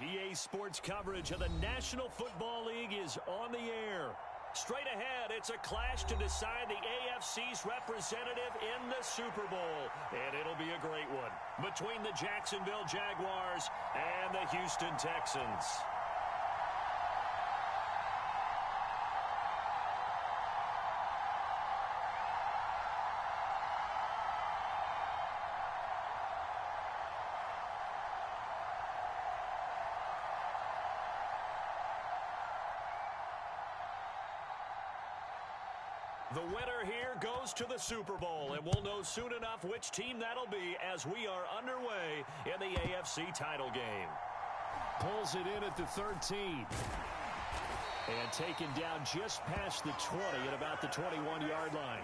EA Sports coverage of the National Football League is on the air. Straight ahead, it's a clash to decide the AFC's representative in the Super Bowl. And it'll be a great one between the Jacksonville Jaguars and the Houston Texans. The winner here goes to the Super Bowl, and we'll know soon enough which team that'll be as we are underway in the AFC title game. Pulls it in at the 13. And taken down just past the 20 at about the 21-yard line.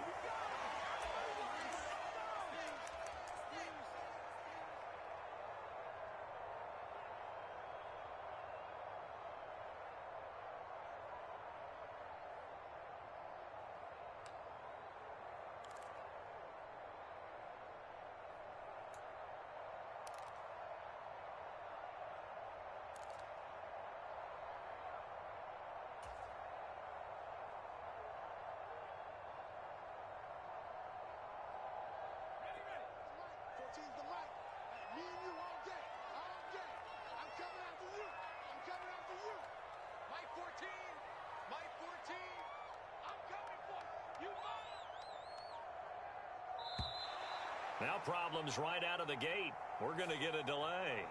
Now problems right out of the gate. We're going to get a delay.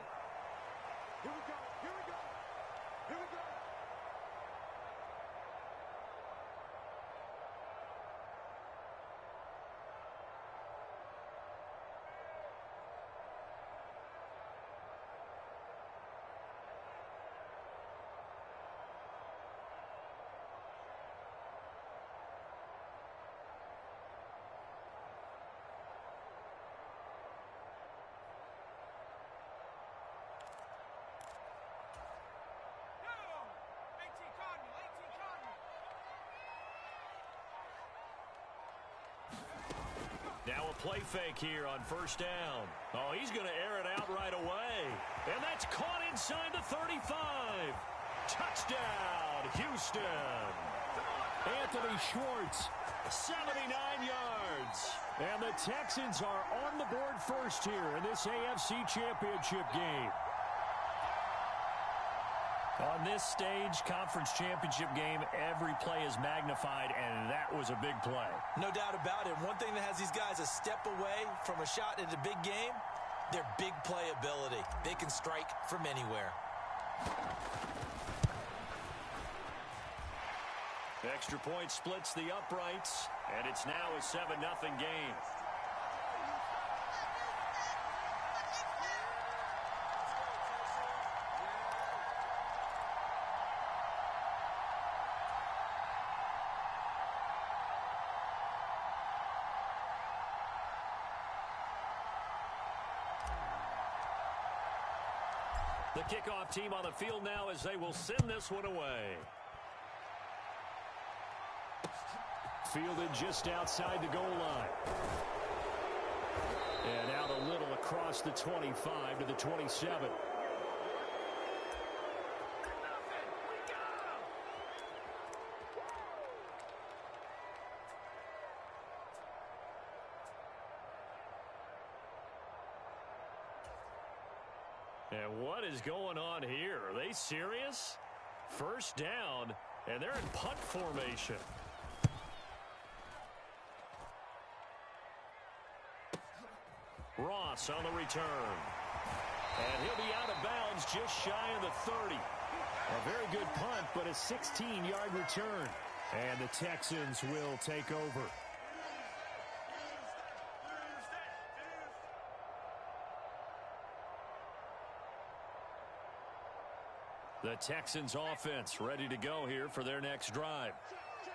Here we go. Here we go. Here we go. Now a play fake here on first down. Oh, he's going to air it out right away. And that's caught inside the 35. Touchdown, Houston. Anthony Schwartz, 79 yards. And the Texans are on the board first here in this AFC Championship game. On this stage, conference championship game, every play is magnified, and that was a big play. No doubt about it. One thing that has these guys a step away from a shot at a big game, their big play ability. They can strike from anywhere. Extra point splits the uprights, and it's now a 7-0 game. The kickoff team on the field now as they will send this one away. Fielded just outside the goal line. And out a little across the 25 to the 27. And what is going on here? Are they serious? First down, and they're in punt formation. Ross on the return. And he'll be out of bounds just shy of the 30. A very good punt, but a 16-yard return. And the Texans will take over. The Texans offense ready to go here for their next drive.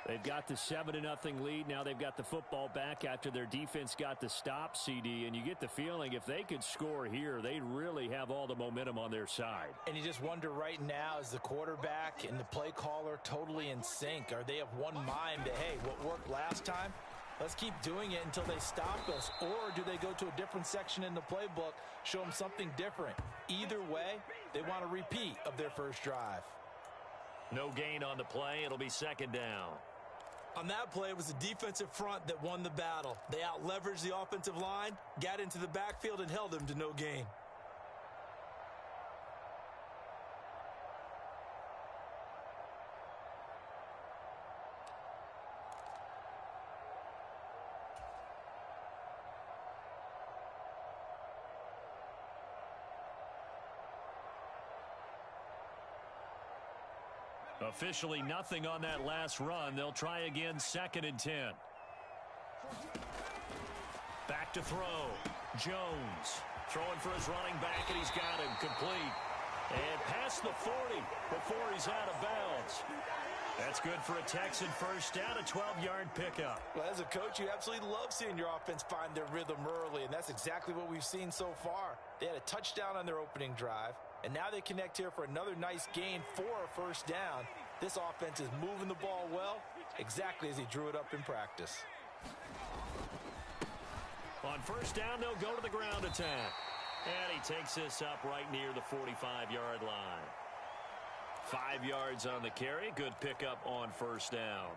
They've got the 7-0 lead. Now they've got the football back after their defense got the stop, CD. And you get the feeling if they could score here, they'd really have all the momentum on their side. And you just wonder right now, is the quarterback and the play caller totally in sync? Are they of one mind that, hey, what worked last time, Let's keep doing it until they stop us. Or do they go to a different section in the playbook, show them something different? Either way, they want a repeat of their first drive. No gain on the play. It'll be second down. On that play, it was the defensive front that won the battle. They out-leveraged the offensive line, got into the backfield, and held them to no gain. Officially nothing on that last run. They'll try again, 2nd and 10. Back to throw. Jones throwing for his running back, and he's got him complete. And past the 40 before he's out of bounds. That's good for a Texan first down, a 12-yard pickup. Well, as a coach, you absolutely love seeing your offense find their rhythm early, and that's exactly what we've seen so far. They had a touchdown on their opening drive, and now they connect here for another nice gain for a first down. This offense is moving the ball well, exactly as he drew it up in practice. On first down, they'll go to the ground attack. And he takes this up right near the 45-yard line. 5 yards on the carry. Good pickup on first down.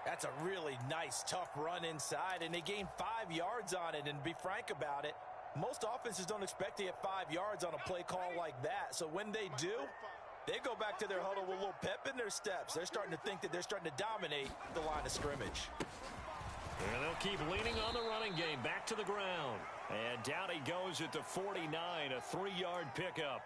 That's a really nice, tough run inside, and they gained 5 yards on it. And to be frank about it, most offenses don't expect to get 5 yards on a play call like that. So when they do, they go back to their huddle with a little pep in their steps. They're starting to think that they're starting to dominate the line of scrimmage. And they'll keep leaning on the running game. Back to the ground. And down he goes at the 49, a 3-yard pickup.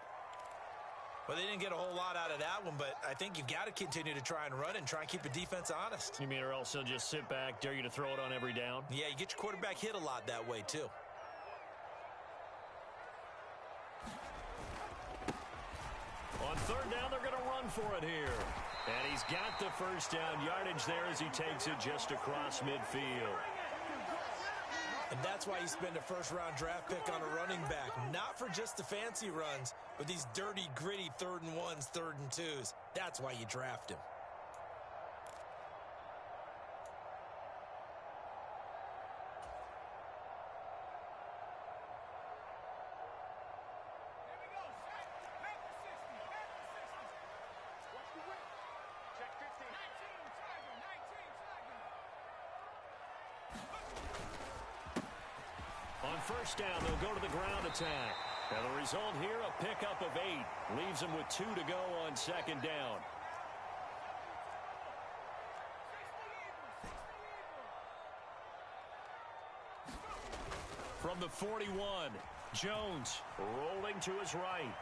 Well, they didn't get a whole lot out of that one, but I think you've got to continue to try and run and try and keep the defense honest. You mean or else they'll just sit back, dare you to throw it on every down? Yeah, you get your quarterback hit a lot that way, too. On third down, they're going to run for it here. And he's got the first down yardage there as he takes it just across midfield. And that's why you spend a first-round draft pick on a running back. Not for just the fancy runs, but these dirty, gritty 3rd and 1s, 3rd and 2s. That's why you draft him. First down, they'll go to the ground attack. And the result here, a pickup of 8. Leaves them with 2 to go on second down. From the 41, Jones rolling to his right.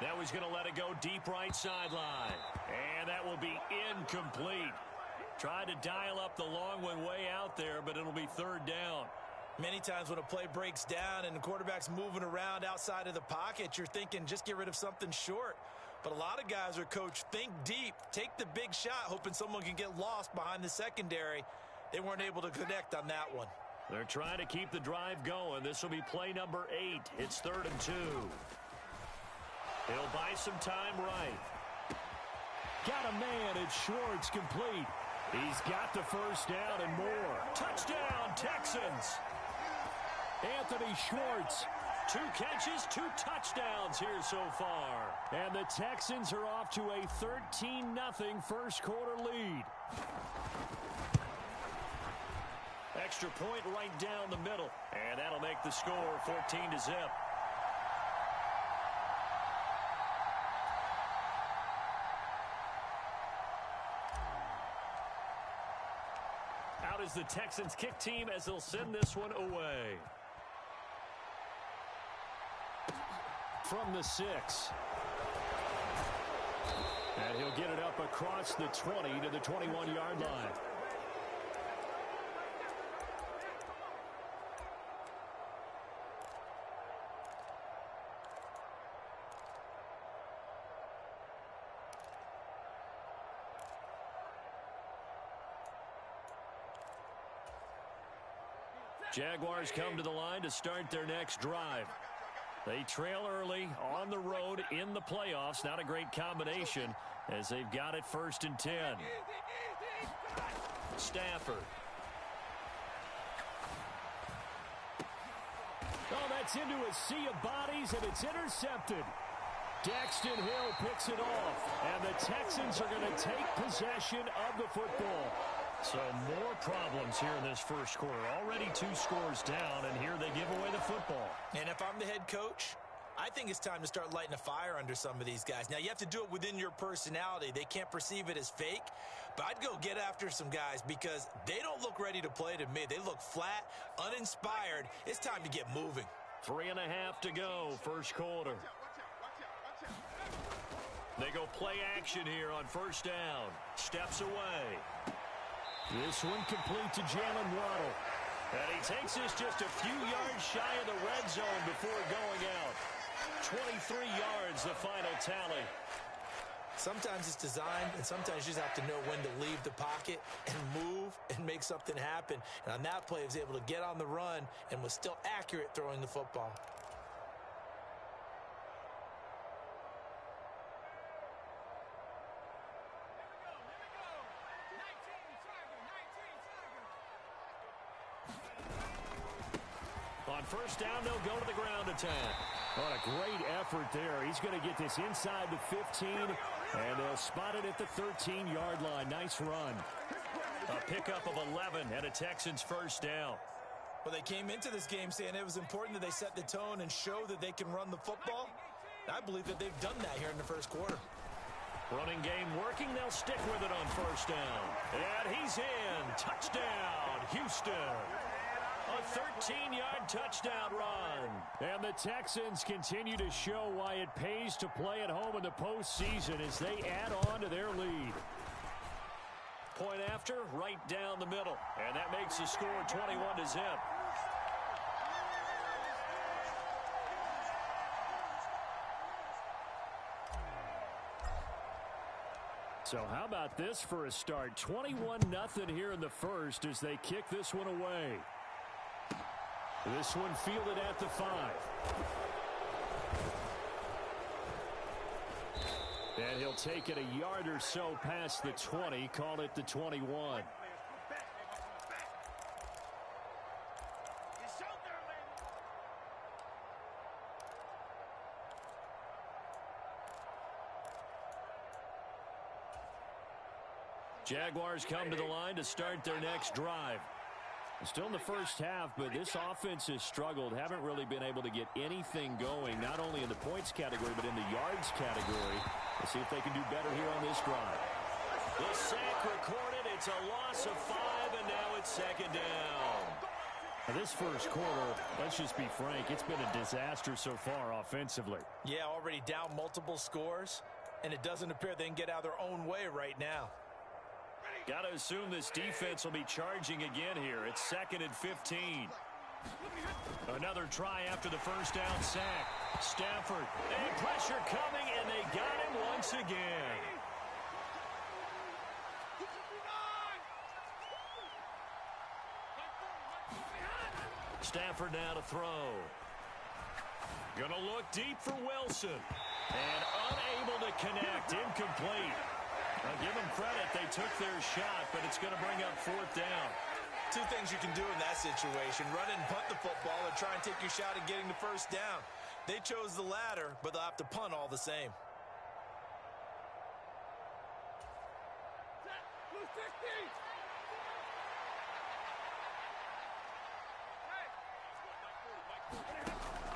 Now he's going to let it go deep right sideline. And that will be incomplete. Tried to dial up the long one way out there, but it'll be 3rd down. Many times when a play breaks down and the quarterback's moving around outside of the pocket, you're thinking just get rid of something short. But a lot of guys are coached, think deep, take the big shot, hoping someone can get lost behind the secondary. They weren't able to connect on that one. They're trying to keep the drive going. This will be play number 8. It's 3rd and 2. He'll buy some time right. Got a man. It's Schwartz complete. He's got the first down and more. Touchdown, Texans. Anthony Schwartz, 2 catches, 2 touchdowns here so far. And the Texans are off to a 13-0 first quarter lead. Extra point right down the middle. And that'll make the score 14-0. Out is the Texans kick team as they'll send this one away. From the 6. And he'll get it up across the 20 to the 21-yard line. Jaguars come to the line to start their next drive. They trail early on the road in the playoffs. Not a great combination as they've got it 1st and 10. Stafford. Oh, that's into a sea of bodies, and it's intercepted. Dexton Hill picks it off, and the Texans are going to take possession of the football. So more problems here in this first quarter. Already 2 scores down, and here they give away the football. And if I'm the head coach, I think it's time to start lighting a fire under some of these guys. Now, you have to do it within your personality. They can't perceive it as fake, but I'd go get after some guys because they don't look ready to play to me. They look flat, uninspired. It's time to get moving. 3.5 to go, first quarter. They go play action here on first down. Steps away. This one complete to Jalen Waddle. And he takes this just a few yards shy of the red zone before going out. 23 yards, the final tally. Sometimes it's designed, and sometimes you just have to know when to leave the pocket and move and make something happen. And on that play, he was able to get on the run and was still accurate throwing the football. On first down, they'll go to the ground attack. What a great effort there. He's going to get this inside the 15, and they'll spot it at the 13-yard line. Nice run. A pickup of 11 and a Texans first down. Well, they came into this game saying it was important that they set the tone and show that they can run the football. I believe that they've done that here in the first quarter. Running game working. They'll stick with it on first down. And he's in. Touchdown, Houston. A 13-yard touchdown run. And the Texans continue to show why it pays to play at home in the postseason as they add on to their lead. Point after, right down the middle. And that makes the score 21-0. So how about this for a start? 21-0 here in the first as they kick this one away. This one fielded at the 5. And he'll take it a yard or so past the 20, call it the 21. Jaguars come to the line to start their next drive. Still in the first half, but this offense has struggled. Haven't really been able to get anything going, not only in the points category, but in the yards category. Let's see if they can do better here on this drive. The sack recorded. It's a loss of 5, and now it's second down. Now this first quarter, let's just be frank, it's been a disaster so far offensively. Yeah, already down multiple scores, and it doesn't appear they can get out of their own way right now. Got to assume this defense will be charging again here. It's 2nd and 15. Another try after the first down sack. Stafford, and pressure coming, and they got him once again. Stafford now to throw. Gonna look deep for Wilson. And unable to connect. Incomplete. I'll give them credit. They took their shot, but it's going to bring up 4th down. 2 things you can do in that situation. Run and punt the football or try and take your shot at getting the first down. They chose the latter, but they'll have to punt all the same.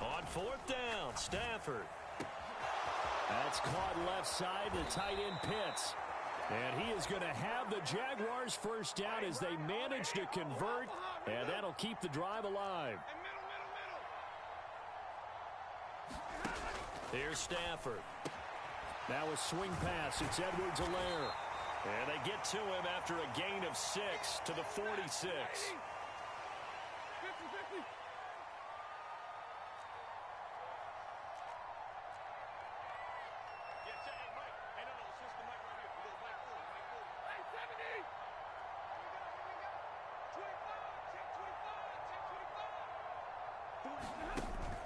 On 4th down, Stafford. That's caught left side to tight end Pitts. And he is going to have the Jaguars first down as they manage to convert, and that'll keep the drive alive. Here's Stafford. Now a swing pass. It's Edwards-Helaire. And they get to him after a gain of 6 to the 46.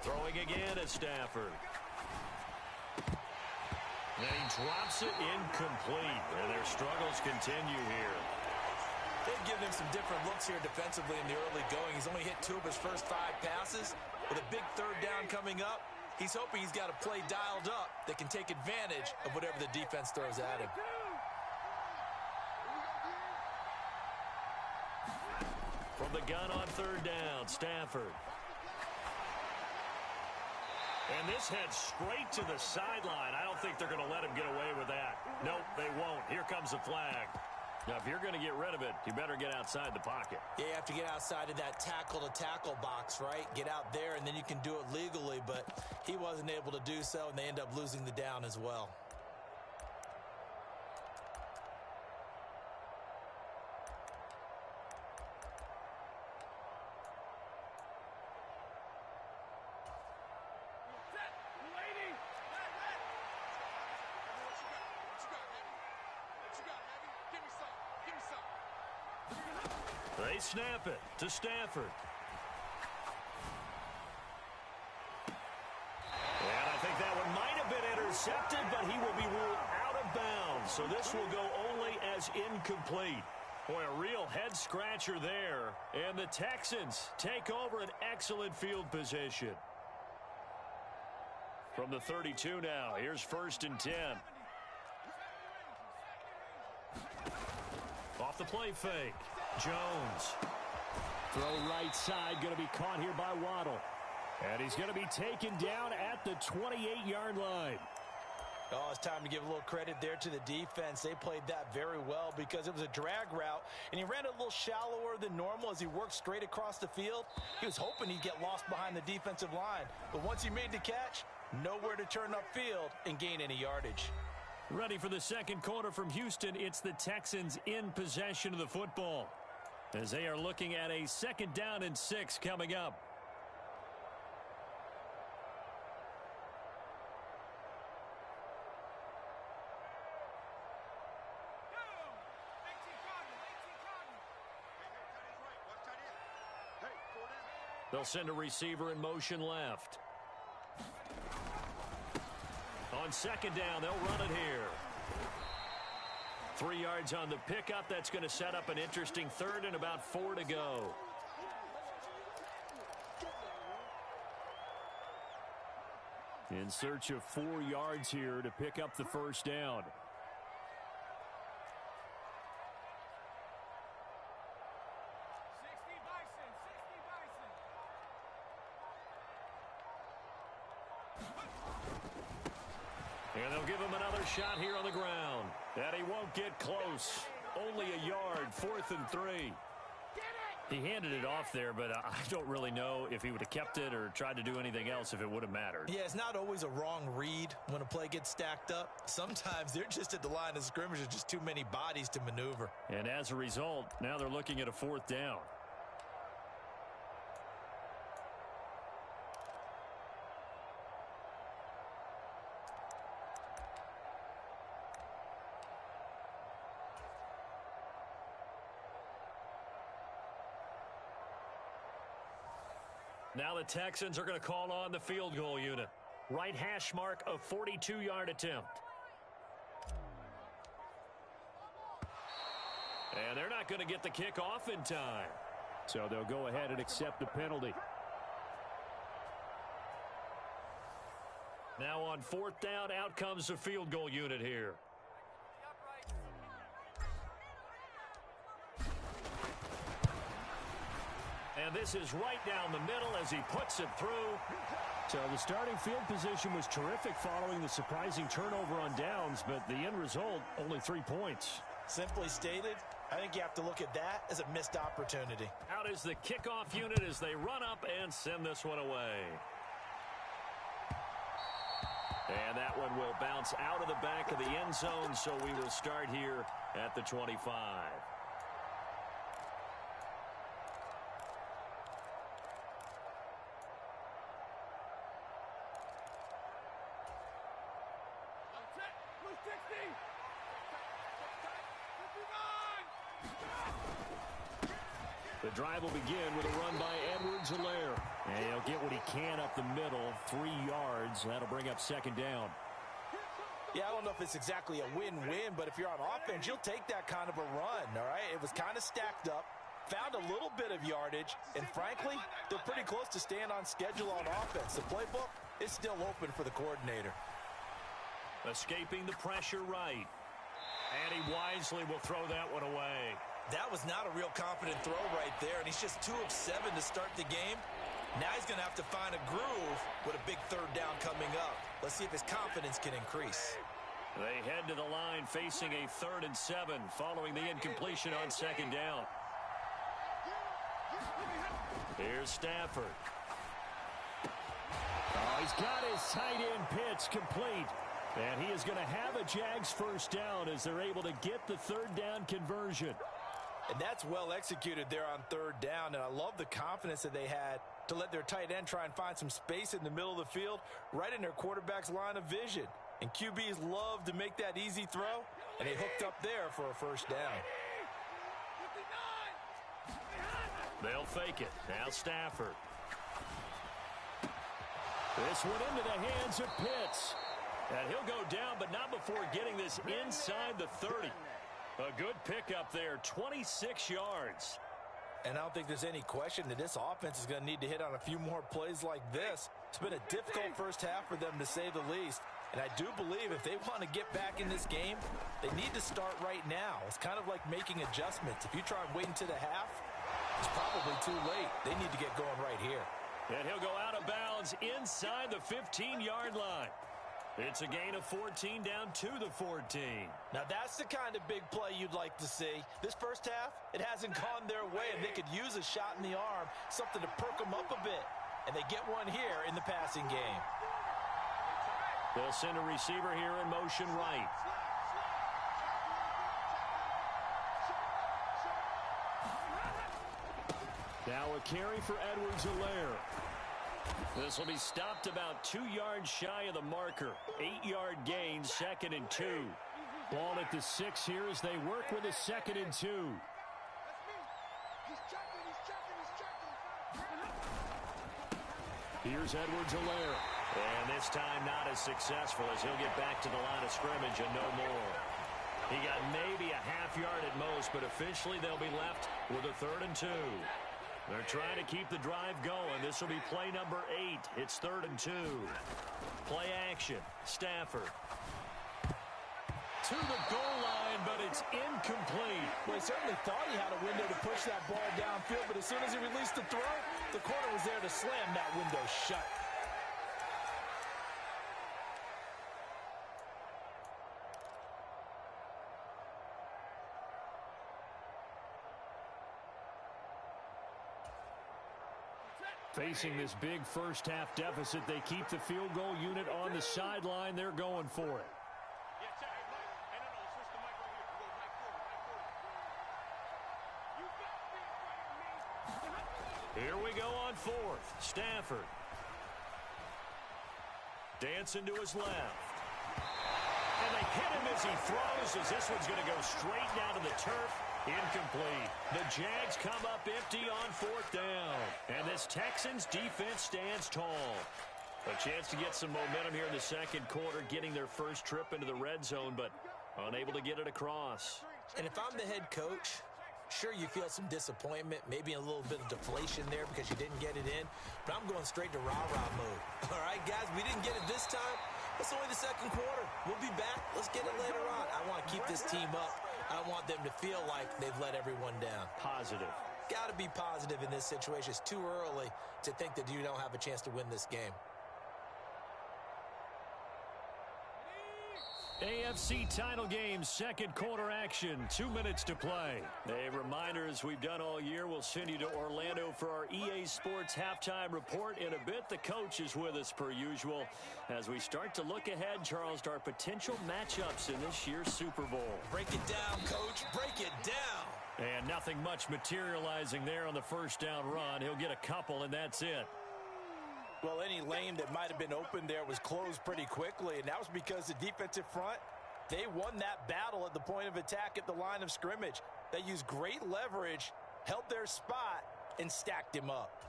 Throwing again at Stafford. And he drops it incomplete. And their struggles continue here. They've given him some different looks here defensively in the early going. He's only hit 2 of his first 5 passes. With a big third down coming up, he's hoping he's got a play dialed up that can take advantage of whatever the defense throws at him. From the gun on third down, Stafford. And this heads straight to the sideline. I don't think they're going to let him get away with that. Nope, they won't. Here comes the flag. Now, if you're going to get rid of it, you better get outside the pocket. Yeah, you have to get outside of that tackle-to-tackle box, right? Get out there, and then you can do it legally, but he wasn't able to do so, and they end up losing the down as well. They snap it to Stafford. And I think that one might have been intercepted, but he will be ruled out of bounds. So this will go only as incomplete. Boy, a real head-scratcher there. And the Texans take over an excellent field position. From the 32 now, here's 1st and 10. Off the play fake. Jones. Throw right side, going to be caught here by Waddle. And he's going to be taken down at the 28-yard line. Oh, it's time to give a little credit there to the defense. They played that very well because it was a drag route, and he ran a little shallower than normal as he worked straight across the field. He was hoping he'd get lost behind the defensive line. But once he made the catch, nowhere to turn upfield and gain any yardage. Ready for the second quarter from Houston. It's the Texans in possession of the football, as they are looking at a 2nd down and 6 coming up. They'll send a receiver in motion left. On 2nd down, they'll run it here. 3 yards on the pickup. That's going to set up an interesting 3rd and about 4 to go. In search of 4 yards here to pick up the 1st down. And they'll give him another shot here on the ground. And he won't get close. Only a yard, 4th and 3. He handed it off there, but I don't really know if he would have kept it or tried to do anything else if it would have mattered. Yeah, it's not always a wrong read when a play gets stacked up. Sometimes they're just at the line of scrimmage. There's just too many bodies to maneuver. And as a result, now they're looking at a 4th down. Now the Texans are going to call on the field goal unit. Right hash mark, a 42-yard attempt. And they're not going to get the kick off in time. So they'll go ahead and accept the penalty. Now on 4th down, out comes the field goal unit here. And this is right down the middle as he puts it through. So the starting field position was terrific following the surprising turnover on downs, but the end result, only 3 points. Simply stated, I think you have to look at that as a missed opportunity. Out is the kickoff unit as they run up and send this one away. And that one will bounce out of the back of the end zone, so we will start here at the 25. The drive will begin with a run by Edwards-Helaire. And he'll get what he can up the middle, 3 yards. That'll bring up 2nd down. Yeah, I don't know if it's exactly a win-win, but if you're on offense, you'll take that kind of a run, all right? It was kind of stacked up, found a little bit of yardage, and frankly, they're pretty close to staying on schedule on offense. The playbook is still open for the coordinator. Escaping the pressure right. And he wisely will throw that one away. That was not a real confident throw right there, and he's just 2 of 7 to start the game. Now he's going to have to find a groove with a big third down coming up. Let's see if his confidence can increase. They head to the line facing a 3rd and 7 following the incompletion on 2nd down. Here's Stafford. Oh, he's got his tight end pitch complete. And he is going to have a Jags first down as they're able to get the 3rd down conversion. And that's well executed there on 3rd down. And I love the confidence that they had to let their tight end try and find some space in the middle of the field, right in their quarterback's line of vision. And QBs love to make that easy throw, and they hooked up there for a first down. They'll fake it. Now Stafford. This one into the hands of Pitts. And he'll go down, but not before getting this inside the 30. A good pickup there, 26 yards. And I don't think there's any question that this offense is going to need to hit on a few more plays like this. It's been a difficult first half for them, to say the least. And I do believe if they want to get back in this game, they need to start right now. It's kind of like making adjustments. If you try and wait until the half, it's probably too late. They need to get going right here. And he'll go out of bounds inside the 15-yard line. It's a gain of 14 down to the 14. Now that's the kind of big play you'd like to see. This first half, it hasn't gone their way, and they could use a shot in the arm, something to perk them up a bit. And they get one here in the passing game. They'll send a receiver here in motion right. Now a carry for Edwards-Helaire. This will be stopped about 2 yards shy of the marker. 8-yard gain, 2nd and 2. Ball at the 6 here as they work with a 2nd and 2. Here's Edwards-Helaire. And this time not as successful as he'll get back to the line of scrimmage and no more. He got maybe a half yard at most, but officially they'll be left with a 3rd and 2. They're trying to keep the drive going. This will be play number 8. It's 3rd and 2. Play action. Stafford. To the goal line, but it's incomplete. Well, he certainly thought he had a window to push that ball downfield, but as soon as he released the throw, the corner was there to slam that window shut. Facing this big first half deficit, they keep the field goal unit on the sideline. They're going for it. Here we go on 4th. Stafford. Dancing to his left. And they hit him as he throws, as this one's going to go straight down to the turf. Incomplete. The Jags come up empty on 4th down. And this Texans defense stands tall. A chance to get some momentum here in the 2nd quarter, getting their first trip into the red zone, but unable to get it across. And if I'm the head coach, sure, you feel some disappointment, maybe a little bit of deflation there because you didn't get it in, but I'm going straight to rah-rah mode. All right, guys, we didn't get it this time. It's only the 2nd quarter. We'll be back. Let's get it later on. I want to keep this team up. I want them to feel like they've let everyone down. Positive. Got to be positive in this situation. It's too early to think that you don't have a chance to win this game. AFC title game, 2nd quarter action, 2 minutes to play. A reminder, as we've done all year, we'll send you to Orlando for our EA Sports halftime report. In a bit, the coach is with us per usual as we start to look ahead, Charles, to our potential matchups in this year's Super Bowl. Break it down, coach. Break it down. And nothing much materializing there on the first down run. He'll get a couple, and that's it. Well, any lane that might have been open there was closed pretty quickly, and that was because the defensive front, they won that battle at the point of attack at the line of scrimmage. They used great leverage, held their spot, and stacked him up.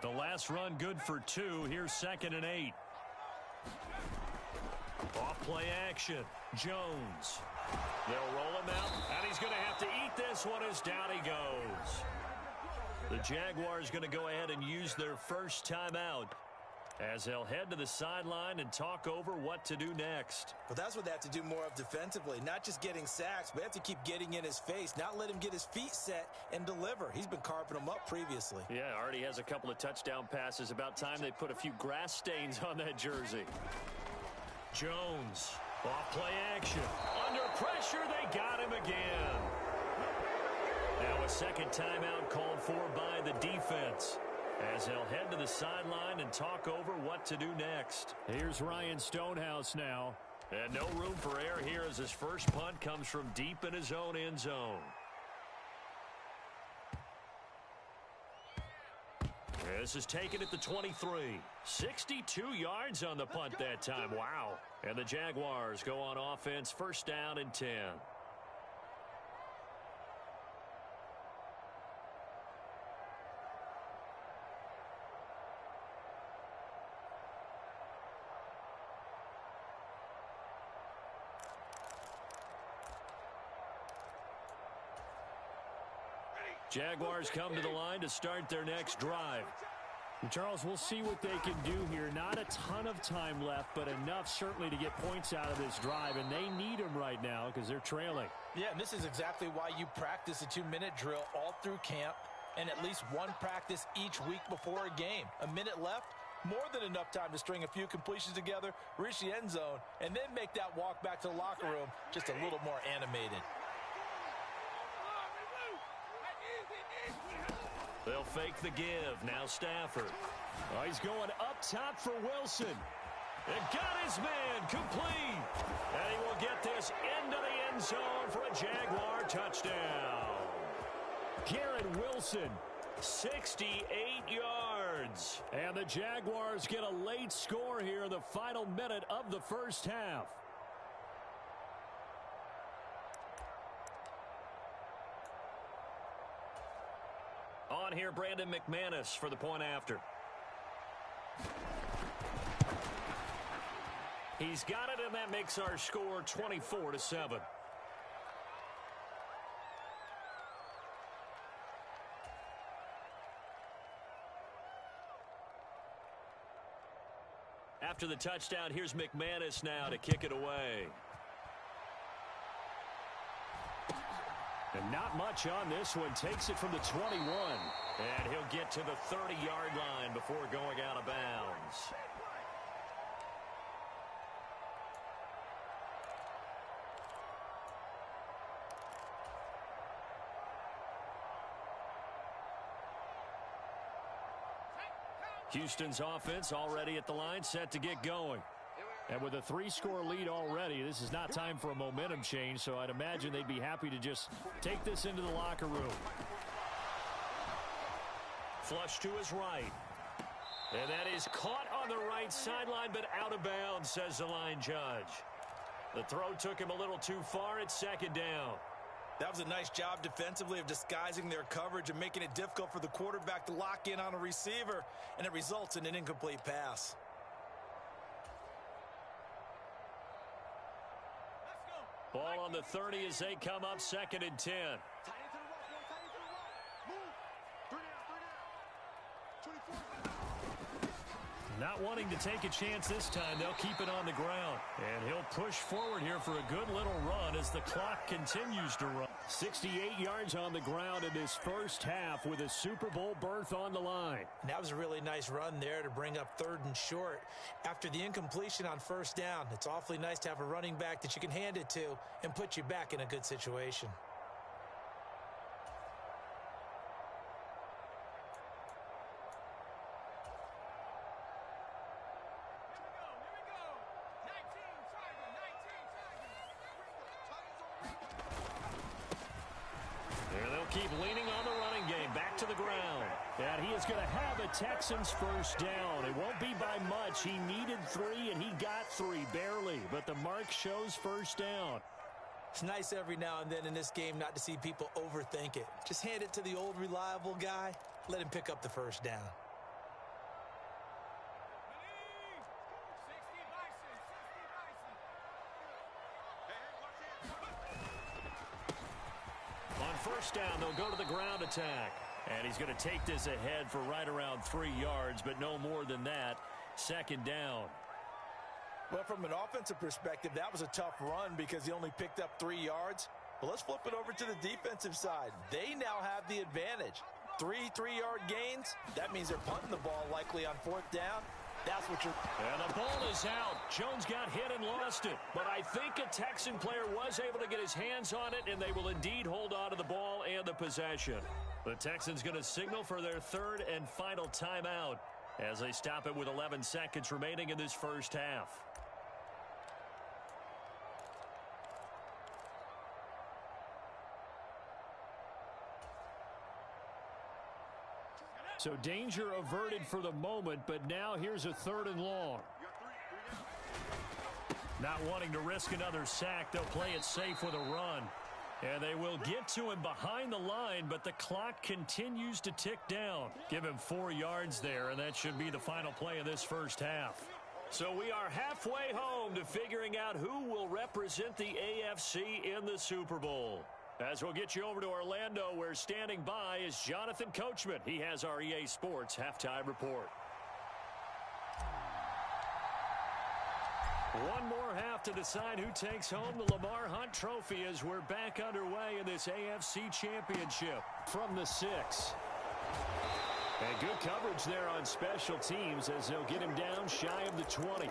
The last run good for 2. Here's 2nd and 8. Off play action. Jones. They'll roll him out, and he's going to have to eat this one as down he goes. The Jaguars going to go ahead and use their first timeout as they'll head to the sideline and talk over what to do next. Well, that's what they have to do more of defensively, not just getting sacks, but they have to keep getting in his face, not let him get his feet set and deliver. He's been carving them up previously. Yeah, already has a couple of touchdown passes. About time they put a few grass stains on that jersey. Jones, off play action. Under pressure, they got him again. Now a second timeout called for by the defense as they'll head to the sideline and talk over what to do next. Here's Ryan Stonehouse now. And no room for error here as his first punt comes from deep in his own end zone. This is taken at the 23. 62 yards on the punt that time. Wow. And the Jaguars go on offense, first down and 10. Jaguars come to the line to start their next drive. Charles, we'll see what they can do here. Not a ton of time left, but enough certainly to get points out of this drive, and they need them right now because they're trailing. Yeah, and this is exactly why you practice a 2-minute drill all through camp and at least one practice each week before a game. A minute left, more than enough time to string a few completions together, reach the end zone, and then make that walk back to the locker room just a little more animated. They'll fake the give. Now Stafford. Oh, he's going up top for Wilson. And got his man complete. And he will get this into the end zone for a Jaguar touchdown. Garrett Wilson. 68 yards. And the Jaguars get a late score here in the final minute of the first half. On here, Brandon McManus for the point after. He's got it, and that makes our score 24-7. After the touchdown, here's McManus now to kick it away. And not much on this one. Takes it from the 21. And he'll get to the 30-yard line before going out of bounds. Houston's offense already at the line, set to get going. And with a 3-score lead already, this is not time for a momentum change, so I'd imagine they'd be happy to just take this into the locker room. Flush to his right. And that is caught on the right sideline, but out of bounds, says the line judge. The throw took him a little too far. It's second down. That was a nice job defensively of disguising their coverage and making it difficult for the quarterback to lock in on a receiver, and it results in an incomplete pass. Ball on the 30 as they come up, second and 10. Not wanting to take a chance this time, they'll keep it on the ground. And he'll push forward here for a good little run as the clock continues to run. 68 yards on the ground in this first half with a Super Bowl berth on the line. And that was a really nice run there to bring up 3rd and short. After the incompletion on first down, it's awfully nice to have a running back that you can hand it to and put you back in a good situation. Keep leaning on the running game. Back to the ground. And he is going to have a Texans first down. It won't be by much. He needed 3, and he got 3, barely. But the mark shows first down. It's nice every now and then in this game not to see people overthink it. Just hand it to the old reliable guy. Let him pick up the first down. first down, they'll go to the ground attack. And he's going to take this ahead for right around 3 yards, but no more than that. Second down. Well, from an offensive perspective, that was a tough run because he only picked up 3 yards. But let's flip it over to the defensive side. They now have the advantage. 3 3-yard gains. That means they're punting the ball likely on 4th down. That's what you're... And the ball is out. Jones got hit and lost it. But I think a Texan player was able to get his hands on it, and they will indeed hold on to the ball and the possession. The Texans going to signal for their 3rd and final timeout as they stop it with 11 seconds remaining in this first half. So danger averted for the moment, but now here's a 3rd and long. Not wanting to risk another sack, they'll play it safe with a run. And they will get to him behind the line, but the clock continues to tick down. Give him 4 yards there, and that should be the final play of this first half. So we are halfway home to figuring out who will represent the AFC in the Super Bowl. As we'll get you over to Orlando, where standing by is Jonathan Coachman. He has our EA Sports Halftime Report. One more half to decide who takes home the Lamar Hunt Trophy as we're back underway in this AFC Championship. From the 6. And good coverage there on special teams as they'll get him down shy of the 20.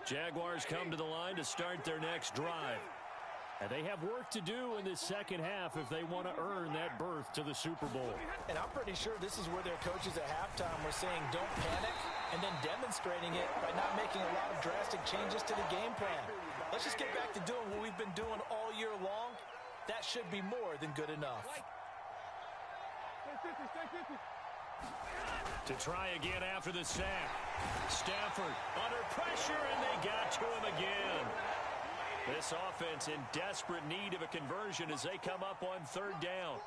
Jaguars come to the line to start their next drive. And they have work to do in this second half if they want to earn that berth to the Super Bowl. And I'm pretty sure this is where their coaches at halftime were saying don't panic, and then demonstrating it by not making a lot of drastic changes to the game plan. Let's just get back to doing what we've been doing all year long. That should be more than good enough. To try again after the sack. Stafford under pressure, and they got to him again. This offense in desperate need of a conversion as they come up on 3rd down.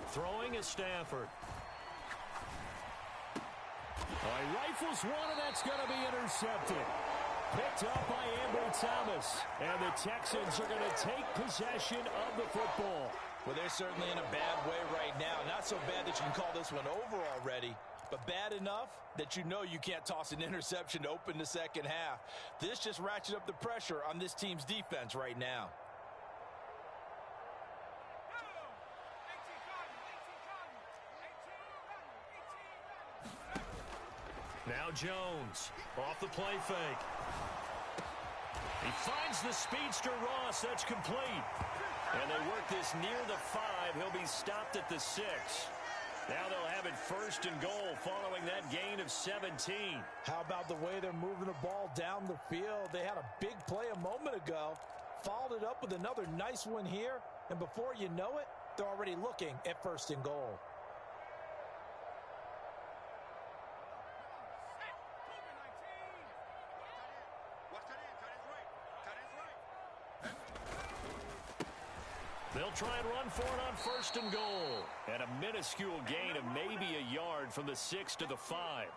Throwing is Stafford. He rifles one, and that's going to be intercepted. Picked up by Ambry Thomas. And the Texans are going to take possession of the football. Well, they're certainly in a bad way right now. Not so bad that you can call this one over already, but bad enough that you know you can't toss an interception to open the second half. This just ratchets up the pressure on this team's defense right now. Now Jones off the play fake. He finds the speedster Ross. That's complete. And they work this near the 5. He'll be stopped at the 6. Now they'll have it 1st and goal following that gain of 17. How about the way they're moving the ball down the field? They had a big play a moment ago, followed it up with another nice one here, and before you know it, they're already looking at 1st and goal. They'll try and run for it on 1st and goal. And a minuscule gain of maybe a yard from the 6 to the 5.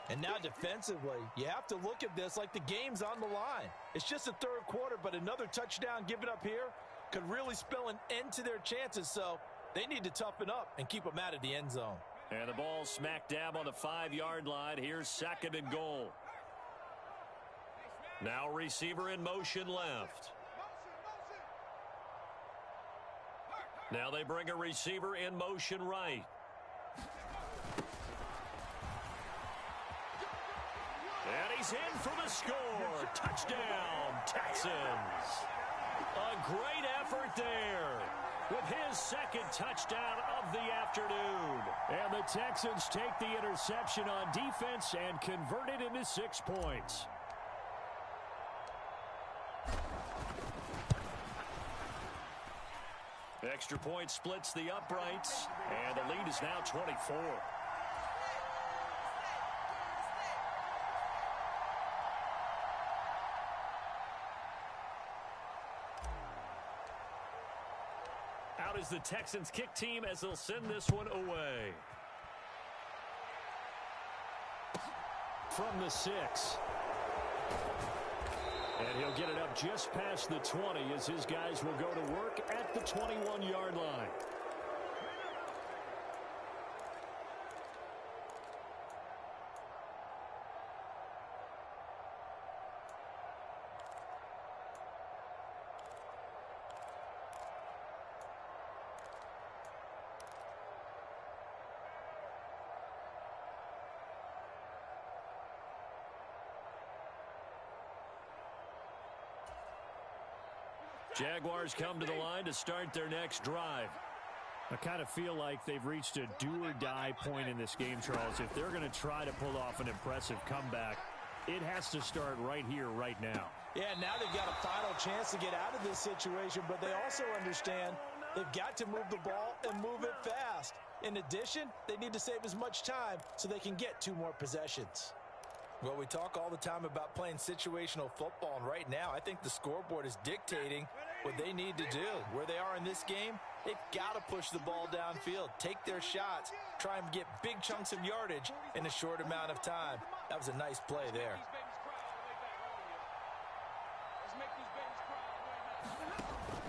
And now defensively, you have to look at this like the game's on the line. It's just the 3rd quarter, but another touchdown given up here could really spell an end to their chances. So they need to toughen up and keep them out of the end zone. And the ball smack dab on the 5-yard line. Here's 2nd and goal. Now receiver in motion left. Now they bring a receiver in motion right. And he's in for the score. Touchdown, Texans. A great effort there with his 2nd touchdown of the afternoon. And the Texans take the interception on defense and convert it into 6 points. Extra point splits the uprights, and the lead is now 24. Out Timeout is the Texans kick team as they'll send this one away. From the 6. And he'll get it up just past the 20 as his guys will go to work at the 21-yard line. Jaguars come to the line to start their next drive. I kind of feel like they've reached a do-or-die point in this game, Charles. If they're going to try to pull off an impressive comeback, it has to start right here, right now. Yeah, now they've got a final chance to get out of this situation, but they also understand they've got to move the ball and move it fast. In addition, they need to save as much time so they can get 2 more possessions. Well, we talk all the time about playing situational football, and right now I think the scoreboard is dictating what they need to do. Where they are in this game, they've got to push the ball downfield, take their shots, try and get big chunks of yardage in a short amount of time. That was a nice play there.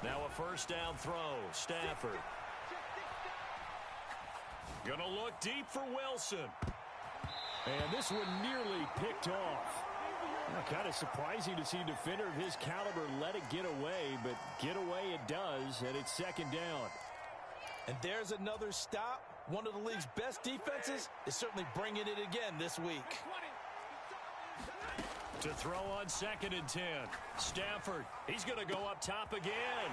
Now a first down throw. Stafford. Gonna look deep for Wilson. And this one nearly picked off. Kind of surprising to see a defender of his caliber let it get away, but get away it does, and it's second down. And there's another stop. One of the league's best defenses is certainly bringing it again this week. To throw on 2nd and 10. Stafford, he's going to go up top again.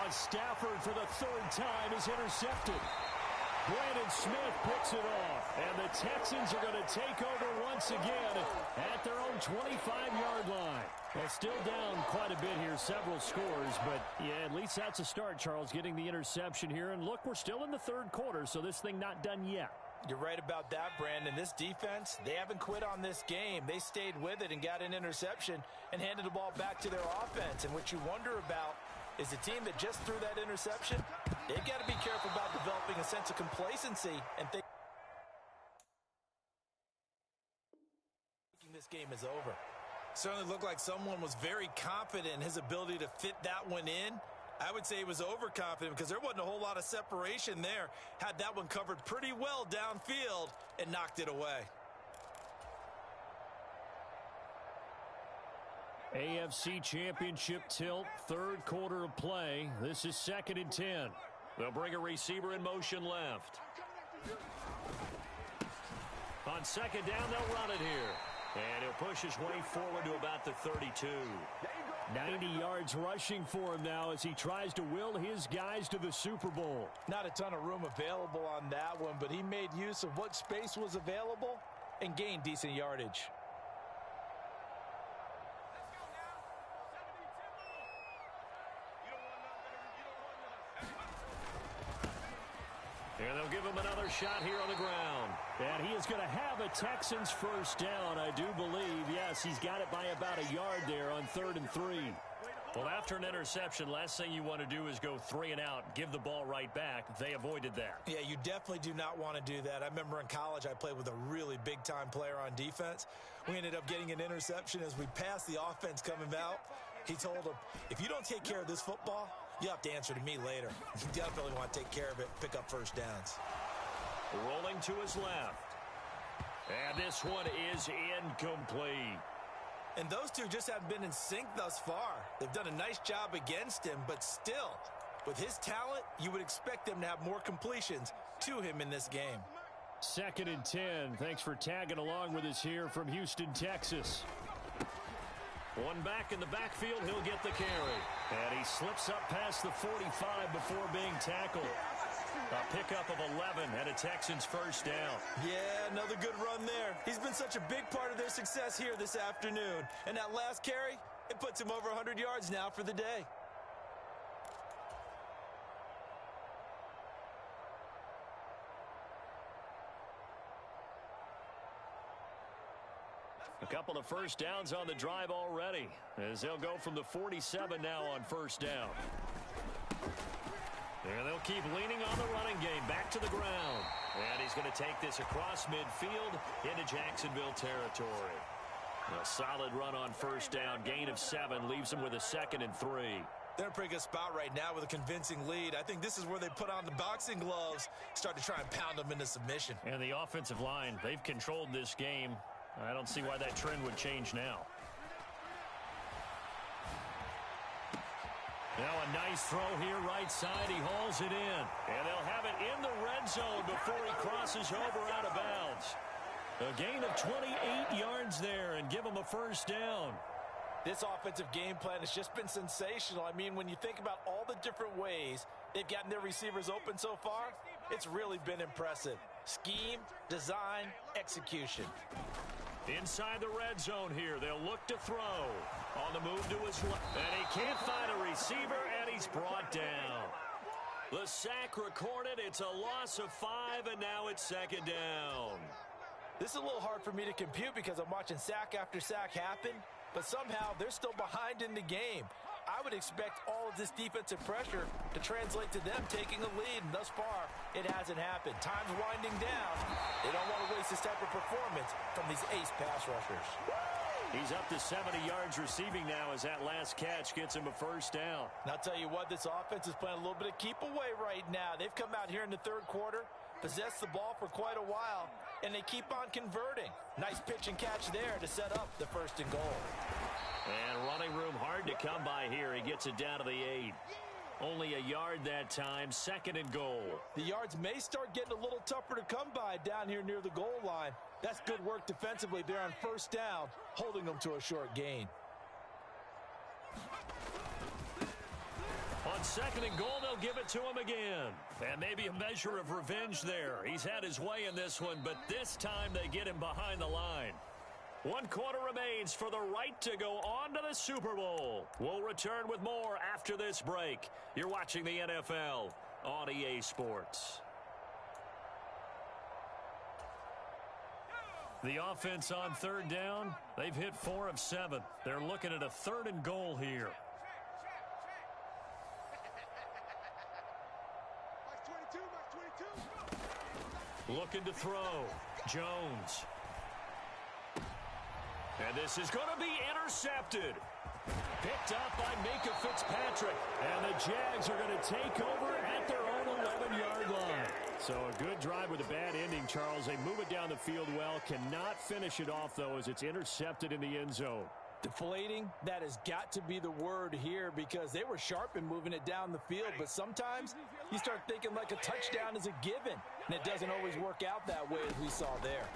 On Stafford for the 3rd time is intercepted. Brandon Smith picks it off, and the Texans are going to take over once again at their own 25-yard line. Well, still down quite a bit here, several scores, but yeah, at least that's a start, Charles, getting the interception here. And look, we're still in the 3rd quarter, so this thing not done yet. You're right about that, Brandon. This defense, they haven't quit on this game. They stayed with it and got an interception and handed the ball back to their offense. And what you wonder about is the team that just threw that interception, they've got to be careful about developing a sense of complacency and thinking this game is over. Certainly looked like someone was very confident in his ability to fit that one in. I would say he was overconfident because there wasn't a whole lot of separation there. Had that one covered pretty well downfield and knocked it away. AFC Championship tilt, 3rd quarter of play. This is 2nd and 10. They'll bring a receiver in motion left. On 2nd down, they'll run it here. And he'll push his way forward to about the 32. 90 yards rushing for him now as he tries to will his guys to the Super Bowl. Not a ton of room available on that one, but he made use of what space was available and gained decent yardage. And they'll give him another shot here on the ground. And he is going to have a Texans first down, I do believe. Yes, he's got it by about a yard there on 3rd and 3. Well, after an interception, last thing you want to do is go 3 and out, give the ball right back. They avoided that. Yeah, you definitely do not want to do that. I remember in college I played with a really big-time player on defense. We ended up getting an interception as we passed the offense coming out. He told him, if you don't take care of this football, you have to answer to me later. You definitely want to take care of it, pick up first downs. Rolling to his left. And this one is incomplete. And those two just haven't been in sync thus far. They've done a nice job against him, but still, with his talent, you would expect them to have more completions to him in this game. 2nd and 10. Thanks for tagging along with us here from Houston, Texas. One back in the backfield, he'll get the carry. And he slips up past the 45 before being tackled. A pickup of 11 and a Texans first down. Yeah, another good run there. He's been such a big part of their success here this afternoon. And that last carry, it puts him over 100 yards now for the day. A couple of first downs on the drive already, as they'll go from the 47 now on first down. And they'll keep leaning on the running game back to the ground. And he's going to take this across midfield into Jacksonville territory. A solid run on first down. Gain of 7 leaves him with a 2nd and 3. They're in a pretty good spot right now with a convincing lead. I think this is where they put on the boxing gloves, start to try and pound them into submission. And the offensive line, they've controlled this game. I don't see why that trend would change now. Now a nice throw here right side. He hauls it in. And they'll have it in the red zone before he crosses over out of bounds. A gain of 28 yards there and give him a first down. This offensive game plan has just been sensational. I mean, when you think about all the different ways they've gotten their receivers open so far, it's really been impressive. Scheme, design, execution. Inside the red zone here, they'll look to throw. On the move to his left. And he can't find a receiver, and he's brought down. The sack recorded. It's a loss of 5, and now it's 2nd down. This is a little hard for me to compute because I'm watching sack after sack happen, but somehow they're still behind in the game. I would expect all of this defensive pressure to translate to them taking a lead, and thus far, it hasn't happened. Time's winding down. They don't want to waste this type of performance from these ace pass rushers. He's up to 70 yards receiving now as that last catch gets him a first down. And I'll tell you what, this offense is playing a little bit of keep away right now. They've come out here in the third quarter, possessed the ball for quite a while, and they keep on converting. Nice pitch and catch there to set up the 1st and goal. And running room hard to come by here. He gets it down to the 8. Only a yard that time, 2nd and goal. The yards may start getting a little tougher to come by down here near the goal line. That's good work defensively there on first down, holding them to a short gain. On 2nd and goal, they'll give it to him again. And maybe a measure of revenge there. He's had his way in this one, but this time they get him behind the line. 1 quarter remains for the right to go on to the Super Bowl. We'll return with more after this break. You're watching the NFL on EA Sports. The offense on 3rd down, they've hit 4 of 7. They're looking at a 3rd and goal here. Looking to throw. Jones. And this is going to be intercepted. Picked up by Minka Fitzpatrick. And the Jags are going to take over at their own 11-yard line. So a good drive with a bad ending, Charles. They move it down the field well. Cannot finish it off, though, as it's intercepted in the end zone. Deflating, that has got to be the word here because they were sharp in moving it down the field. But sometimes you start thinking like a touchdown is a given. And it doesn't always work out that way as we saw there.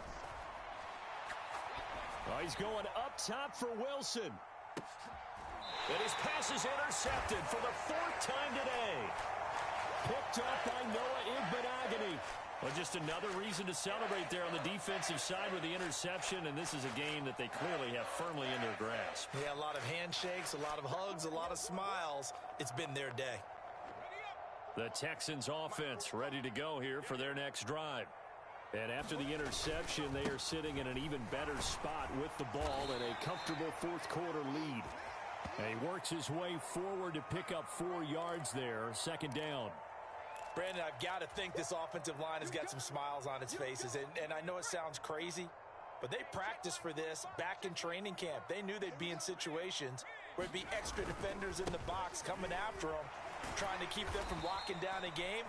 Oh, he's going up top for Wilson. And his pass is intercepted for the 4th time today. Picked up by Noah Igbenogany. Well, just another reason to celebrate there on the defensive side with the interception, and this is a game that they clearly have firmly in their grasp. Yeah, a lot of handshakes, a lot of hugs, a lot of smiles. It's been their day. The Texans offense ready to go here for their next drive. And after the interception, they are sitting in an even better spot with the ball and a comfortable 4th quarter lead. And he works his way forward to pick up 4 yards there, 2nd down. Brandon, I've got to think this offensive line has got some smiles on its faces. And I know it sounds crazy, but they practiced for this back in training camp. They knew they'd be in situations where it'd be extra defenders in the box coming after them, trying to keep them from locking down a game.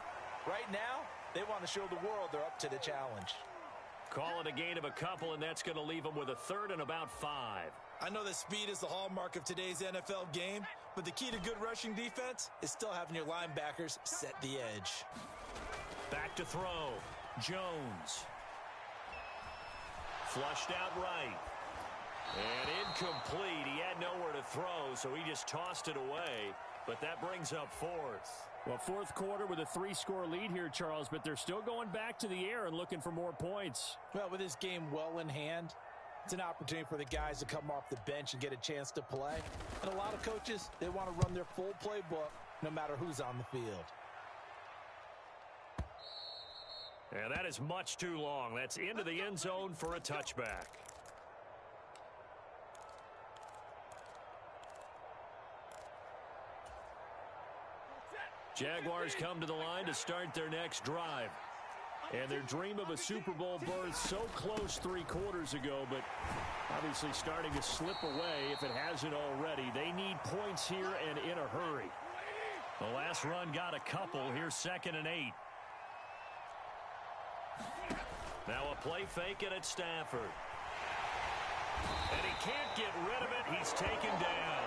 Right now, they want to show the world they're up to the challenge. Call it a gain of a couple, and that's going to leave them with a 3rd and about 5. I know that speed is the hallmark of today's NFL game, but the key to good rushing defense is still having your linebackers set the edge. Back to throw. Jones. Flushed out right. And incomplete. He had nowhere to throw, so he just tossed it away. But that brings up 4th. Well, 4th quarter with a 3-score lead here, Charles, but they're still going back to the air and looking for more points. Well, with this game well in hand, it's an opportunity for the guys to come off the bench and get a chance to play. And a lot of coaches, they want to run their full playbook no matter who's on the field. And that is much too long. That's into the end zone for a touchback. Jaguars come to the line to start their next drive. And their dream of a Super Bowl berth so close 3 quarters ago, but obviously starting to slip away if it hasn't already. They need points here and in a hurry. The last run got a couple. Here's 2nd and 8. Now a play fake it at Stafford. And he can't get rid of it. He's taken down.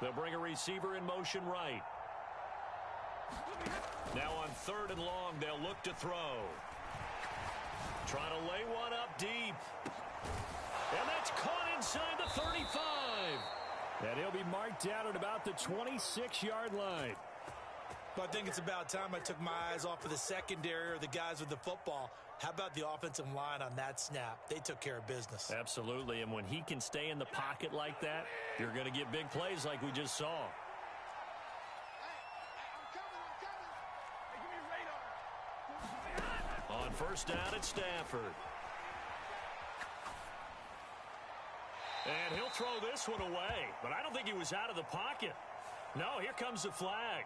They'll bring a receiver in motion right. Now on 3rd and long, they'll look to throw. Trying to lay one up deep. And that's caught inside the 35. And he'll be marked down at about the 26-yard line. But I think it's about time I took my eyes off of the secondary or the guys with the football. How about the offensive line on that snap? They took care of business. Absolutely, and when he can stay in the pocket like that, you're going to get big plays like we just saw. On 1st down at Stafford. And he'll throw this one away, but I don't think he was out of the pocket. No, here comes the flag.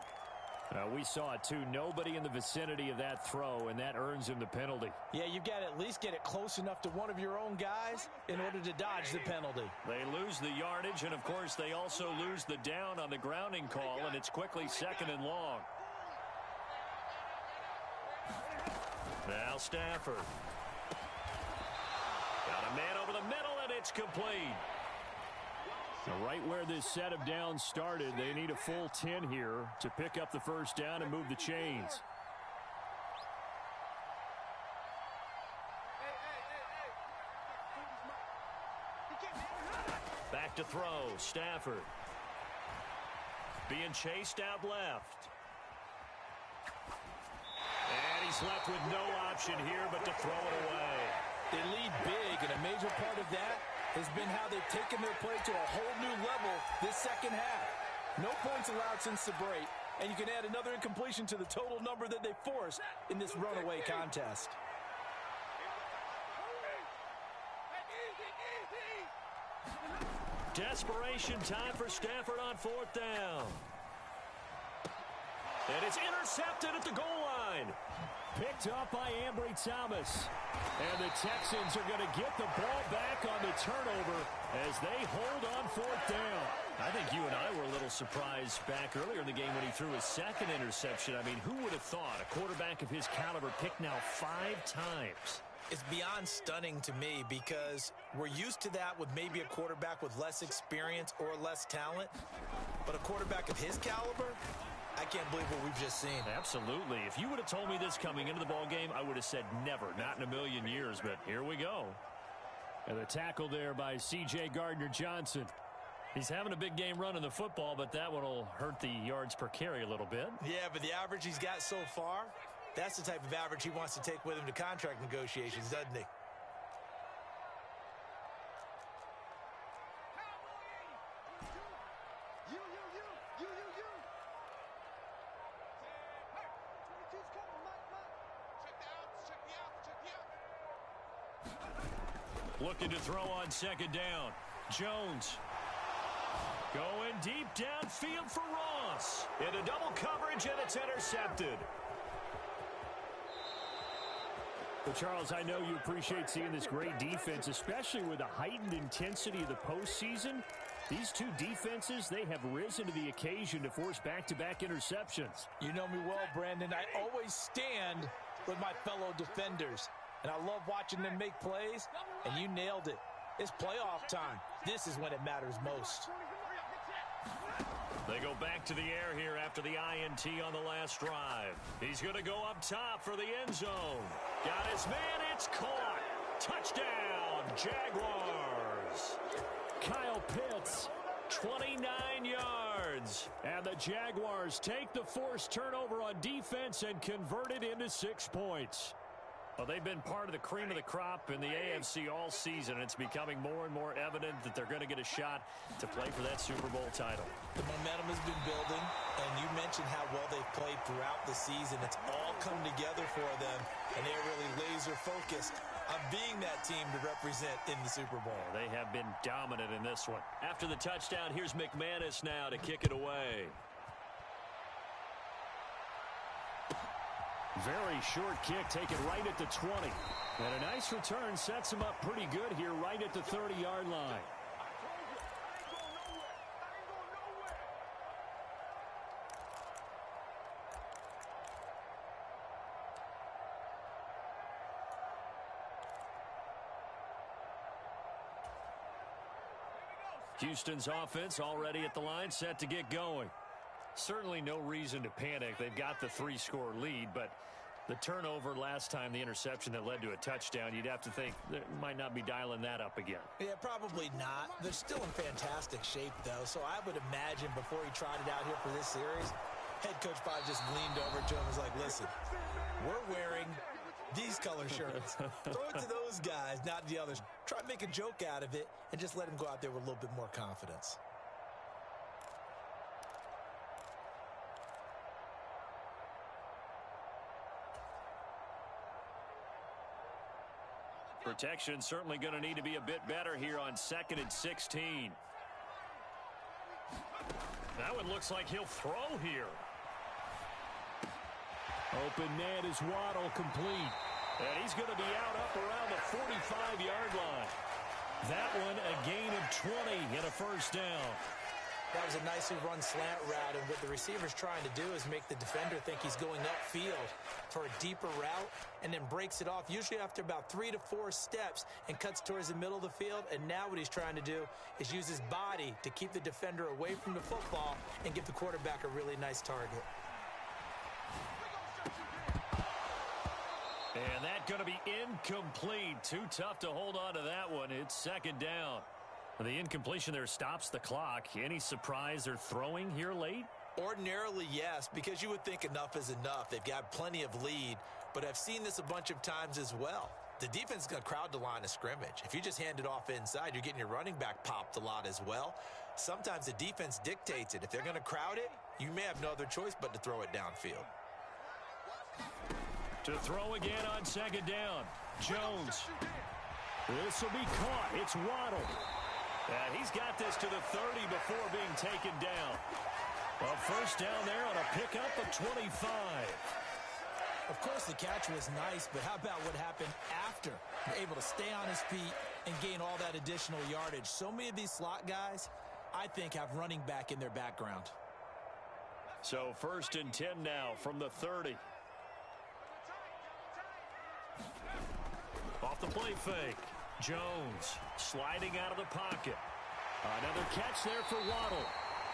We saw it, too. Nobody in the vicinity of that throw, and that earns him the penalty. Yeah, you've got to at least get it close enough to one of your own guys in order to dodge the penalty. They lose the yardage, and, of course, they also lose the down on the grounding call, and it's quickly 2nd and long. Now Stafford. Got a man over the middle, and it's complete. Now, right where this set of downs started, they need a full 10 here to pick up the 1st down and move the chains. Back to throw, Stafford. Being chased out left. And he's left with no option here but to throw it away. They lead big, and a major part of that has been how they've taken their play to a whole new level this 2nd half. No points allowed since the break, and you can add another incompletion to the total number that they forced in this runaway contest. Desperation time for Stafford on 4th down. And it's intercepted at the goal line. Picked up by Ambry Thomas. And the Texans are going to get the ball back on the turnover as they hold on 4th down. I think you and I were a little surprised back earlier in the game when he threw his 2nd interception. I mean, who would have thought a quarterback of his caliber picked now 5 times? It's beyond stunning to me because we're used to that with maybe a quarterback with less experience or less talent. But a quarterback of his caliber, I can't believe what we've just seen. Absolutely. If you would have told me this coming into the ball game, I would have said never, not in a million years. But here we go. And the tackle there by C.J. Gardner-Johnson. He's having a big game running the football, but that one will hurt the yards per carry a little bit. Yeah, but the average he's got so far, that's the type of average he wants to take with him to contract negotiations, doesn't he? Looking to throw on 2nd down. Jones. Going deep downfield for Ross. Into double coverage, and it's intercepted. Well, Charles, I know you appreciate seeing this great defense, especially with the heightened intensity of the postseason. These two defenses, they have risen to the occasion to force back-to-back interceptions. You know me well, Brandon. I always stand with my fellow defenders. And I love watching them make plays, and you nailed it. It's playoff time. This is when it matters most. They go back to the air here after the INT on the last drive. He's going to go up top for the end zone. Got his man. It's caught. Touchdown, Jaguars. Kyle Pitts, 29 yards. And the Jaguars take the forced turnover on defense and convert it into 6 points. Well, they've been part of the cream of the crop in the AFC all season. It's becoming more and more evident that they're going to get a shot to play for that Super Bowl title. The momentum has been building, and you mentioned how well they've played throughout the season. It's all come together for them, and they're really laser focused on being that team to represent in the Super Bowl. They have been dominant in this one. After the touchdown, here's McManus now to kick it away. Very short kick taken right at the 20. And a nice return sets him up pretty good here right at the 30-yard line. Houston's offense already at the line, set to get going. Certainly no reason to panic. They've got the 3-score lead, but the turnover last time, the interception that led to a touchdown, you'd have to think they might not be dialing that up again. Yeah, probably not. They're still in fantastic shape, though, so I would imagine before he tried it out here for this series, head coach probably just leaned over to him and was like, listen, we're wearing these color shirts. Throw it to those guys, not the others. Try to make a joke out of it and just let him go out there with a little bit more confidence. Protection certainly going to need to be a bit better here on 2nd and 16. That one looks like he'll throw here. Open man is Waddle, complete. And he's going to be out up around the 45-yard line. That one a gain of 20 and a first down. That was a nicely run slant route, and what the receiver's trying to do is make the defender think he's going upfield for a deeper route and then breaks it off, usually after about 3 to 4 steps, and cuts towards the middle of the field. And now what he's trying to do is use his body to keep the defender away from the football and give the quarterback a really nice target. And that's going to be incomplete. Too tough to hold on to that one. It's 2nd down. The incompletion there stops the clock. Any surprise they're throwing here late? Ordinarily, yes, because you would think enough is enough. They've got plenty of lead, but I've seen this a bunch of times as well. The defense is going to crowd the line of scrimmage. If you just hand it off inside, you're getting your running back popped a lot as well. Sometimes the defense dictates it. If they're going to crowd it, you may have no other choice but to throw it downfield. To throw again on 2nd down. Jones. This will be caught. It's Waddle. And he's got this to the 30 before being taken down. A first down there on a pickup of 25. Of course, the catch was nice, but how about what happened after? Able to stay on his feet and gain all that additional yardage. So many of these slot guys, I think, have running back in their background. So 1st and 10 now from the 30. Off the play fake. Jones sliding out of the pocket. Another catch there for Waddle.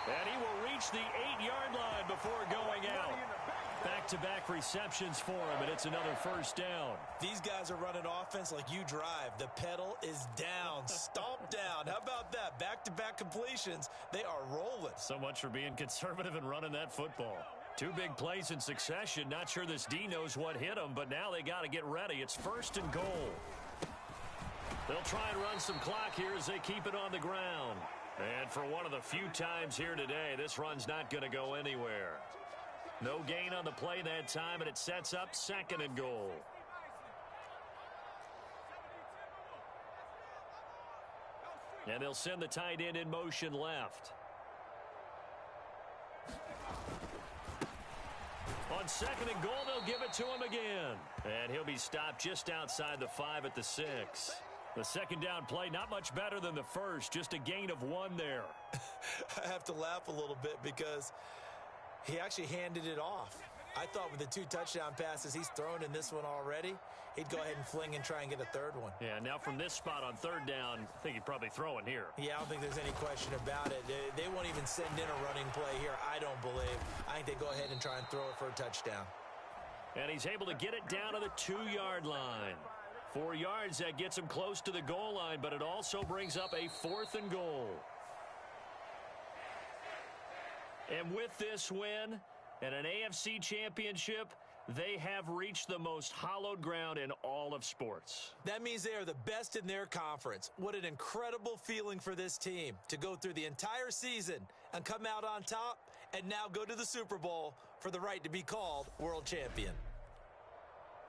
And he will reach the 8-yard line before going out. Back-to-back receptions for him, and it's another first down. These guys are running offense like you drive. The pedal is down, stomp down. How about that? Back-to-back completions. They are rolling. So much for being conservative and running that football. 2 big plays in succession. Not sure this D knows what hit him, but now they got to get ready. It's 1st and goal. They'll try and run some clock here as they keep it on the ground. And for one of the few times here today, this run's not going to go anywhere. No gain on the play that time, and it sets up 2nd and goal. And they'll send the tight end in motion left. On 2nd and goal, they'll give it to him again. And he'll be stopped just outside the 5 at the 6. The 2nd down play, not much better than the first, just a gain of 1 there. I have to laugh a little bit because he actually handed it off. I thought with the 2 touchdown passes he's thrown in this one already, he'd go ahead and fling and try and get a 3rd one. Yeah, now from this spot on 3rd down, I think he'd probably throw it here. Yeah, I don't think there's any question about it. They won't even send in a running play here, I don't believe. I think they go ahead and try and throw it for a touchdown. And he's able to get it down to the 2-yard line. 4 yards, that gets him close to the goal line, but it also brings up a 4th and goal. And with this win and an AFC championship, They have reached the most hallowed ground in all of sports. That means they are the best in their conference. What an incredible feeling for this team to go through the entire season and come out on top and now go to the Super Bowl for the right to be called world champion.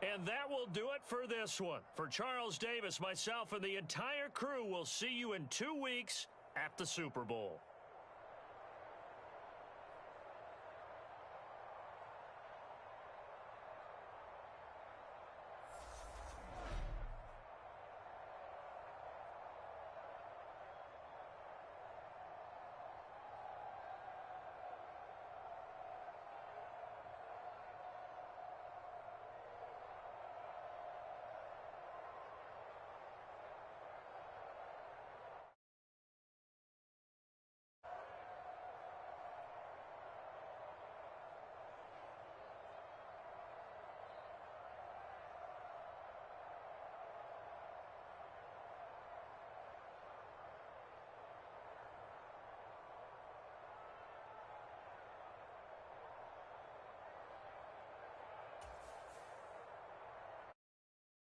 And that will do it for this one. For Charles Davis, myself, and the entire crew, will see you in 2 weeks at the Super Bowl.